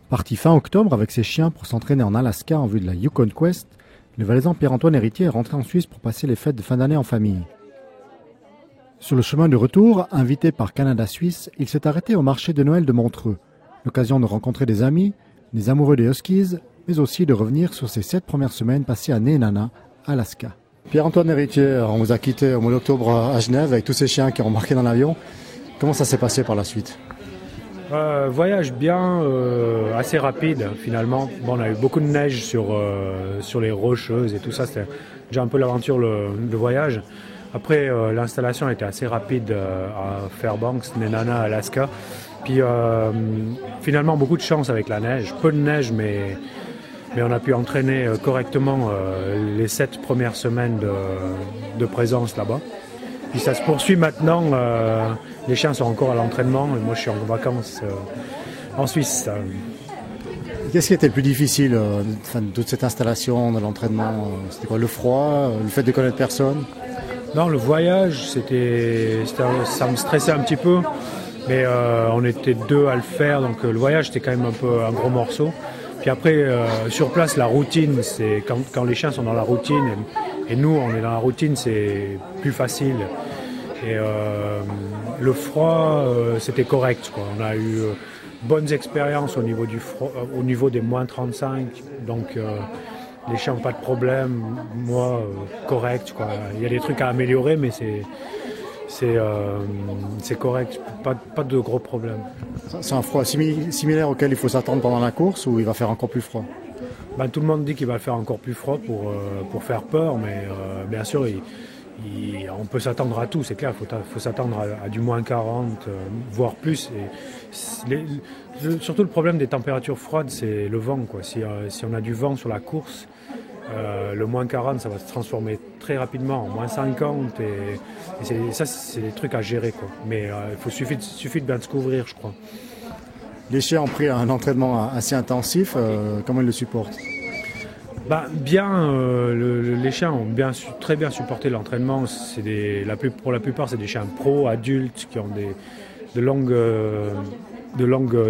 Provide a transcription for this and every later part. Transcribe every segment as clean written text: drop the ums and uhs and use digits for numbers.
Parti fin octobre avec ses chiens pour s'entraîner en Alaska en vue de la Yukon Quest, le Valaisan Pierre-Antoine Héritier est rentré en Suisse pour passer les fêtes de fin d'année en famille. Sur le chemin de retour, invité par Canada Suisse, il s'est arrêté au marché de Noël de Montreux. L'occasion de rencontrer des amis, des amoureux des Huskies, mais aussi de revenir sur ses 7 premières semaines passées à Nenana, Alaska. Pierre-Antoine Héritier, on vous a quitté au mois d'octobre à Genève avec tous ces chiens qui ont embarqué dans l'avion. Comment ça s'est passé par la suite ? Voyage bien, assez rapide finalement. Bon, on a eu beaucoup de neige sur les rocheuses et tout ça, c'était déjà un peu l'aventure, le voyage. Après, l'installation était assez rapide à Fairbanks, Nenana, Alaska. Puis finalement, beaucoup de chance avec la neige, peu de neige, mais on a pu entraîner correctement les 7 premières semaines de présence là-bas. Puis ça se poursuit maintenant, les chiens sont encore à l'entraînement et moi je suis en vacances en Suisse. Qu'est-ce qui était le plus difficile de toute cette installation, de l'entraînement ? C'était quoi, le froid, le fait de connaître personne ? Non, le voyage, ça me stressait un petit peu, mais on était 2 à le faire, donc le voyage c'était quand même un peu un gros morceau. Puis après, sur place, la routine, c'est quand les chiens sont dans la routine et nous, on est dans la routine, c'est plus facile. Et le froid, c'était correct, quoi. On a eu bonnes expériences au niveau du froid, au niveau des moins 35, donc les chiens n'ont pas de problème. Moi, correct, quoi. Il y a des trucs à améliorer, mais c'est correct, pas de gros problèmes. C'est un froid similaire auquel il faut s'attendre pendant la course ou il va faire encore plus froid ? Tout le monde dit qu'il va faire encore plus froid pour faire peur, mais bien sûr, on peut s'attendre à tout, c'est clair, il faut s'attendre à du moins 40, voire plus. Surtout le problème des températures froides, c'est le vent, quoi. Si on a du vent sur la course, le moins 40, ça va se transformer très rapidement en moins 50 et c'est des trucs à gérer, quoi. Mais il suffit de bien se couvrir, je crois. Les chiens ont pris un entraînement assez intensif, comment ils le supportent ? Les chiens ont très bien supporté l'entraînement. Pour la plupart, c'est des chiens pros, adultes, qui ont de longues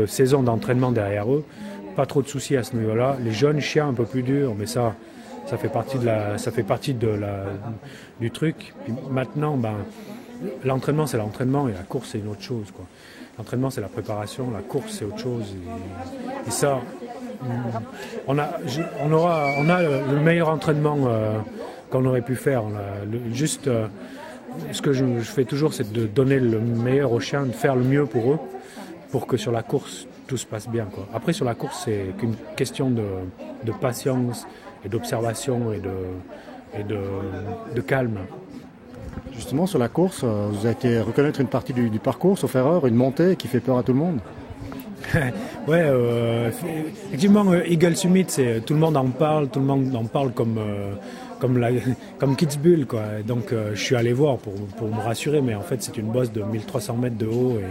saisons d'entraînement derrière eux. Pas trop de soucis à ce niveau-là. Les jeunes chiens un peu plus durs, mais ça fait partie du truc. Puis maintenant, l'entraînement c'est l'entraînement et la course c'est une autre chose, quoi. L'entraînement c'est la préparation, la course c'est autre chose. Et ça, on a le meilleur entraînement qu'on aurait pu faire. Ce que je fais toujours, c'est de donner le meilleur aux chiens, de faire le mieux pour eux, pour que sur la course tout se passe bien, quoi. Après sur la course c'est qu'une question de patience et d'observation et de calme. Justement, sur la course, vous avez été reconnaître une partie du parcours, sauf erreur, une montée qui fait peur à tout le monde. Ouais, effectivement, Eagle Summit, tout le monde en parle comme Kitzbühel, quoi. Donc, je suis allé voir pour me rassurer, mais en fait, c'est une bosse de 1300 mètres de haut et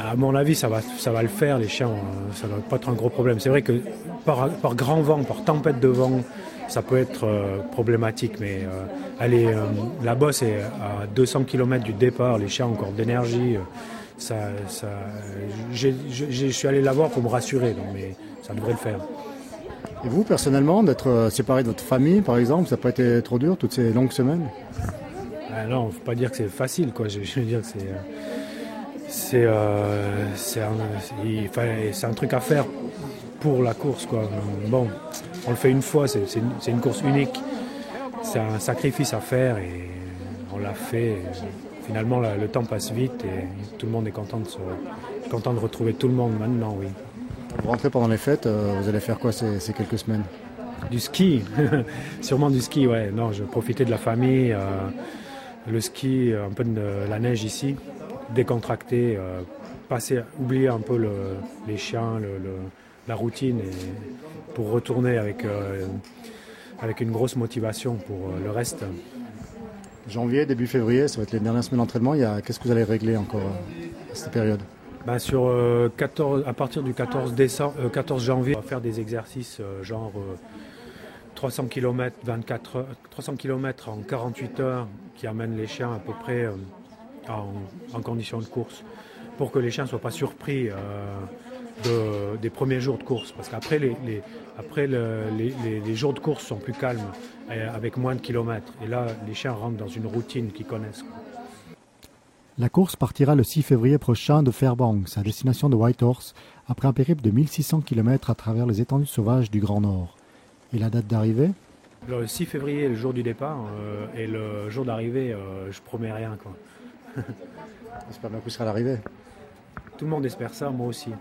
à mon avis, ça va le faire. Les chiens, ça ne va pas être un gros problème. C'est vrai que par grand vent, par tempête de vent, ça peut être problématique, mais la bosse est à 200 km du départ, les chiens ont encore d'énergie. Je suis allé la voir pour me rassurer, donc, mais ça devrait le faire. Et vous, personnellement, d'être séparé de votre famille, par exemple, ça n'a pas été trop dur, toutes ces longues semaines ? Non, il ne faut pas dire que c'est facile, quoi. Je veux dire que c'est un truc à faire pour la course, quoi. Bon, on le fait une fois, c'est une course unique, c'est un sacrifice à faire et on l'a fait. Et finalement, le temps passe vite et tout le monde est content de retrouver tout le monde maintenant, oui. Vous rentrez pendant les fêtes, vous allez faire quoi ces quelques semaines ? Du ski, sûrement du ski, ouais. Non, je profitais de la famille, le ski, un peu de la neige ici, décontracter, oublier un peu les chiens, la routine et pour retourner avec une grosse motivation pour le reste. Janvier, début février, ça va être les dernières semaines d'entraînement. Qu'est-ce que vous allez régler encore à cette période ? À partir du 14 janvier, on va faire des exercices 300 km, 300 km en 48 heures qui amènent les chiens à peu près en condition de course pour que les chiens ne soient pas surpris des premiers jours de course. Parce qu'après, les jours de course sont plus calmes, avec moins de kilomètres. Et là, les chiens rentrent dans une routine qu'ils connaissent. La course partira le 6 février prochain de Fairbanks, à destination de Whitehorse, après un périple de 1600 km à travers les étendues sauvages du Grand Nord. Et la date d'arrivée ? Le 6 février, le jour du départ, et le jour d'arrivée, je promets rien, quoi. J'espère bien que vous serez à l'arrivée. Tout le monde espère ça, moi aussi.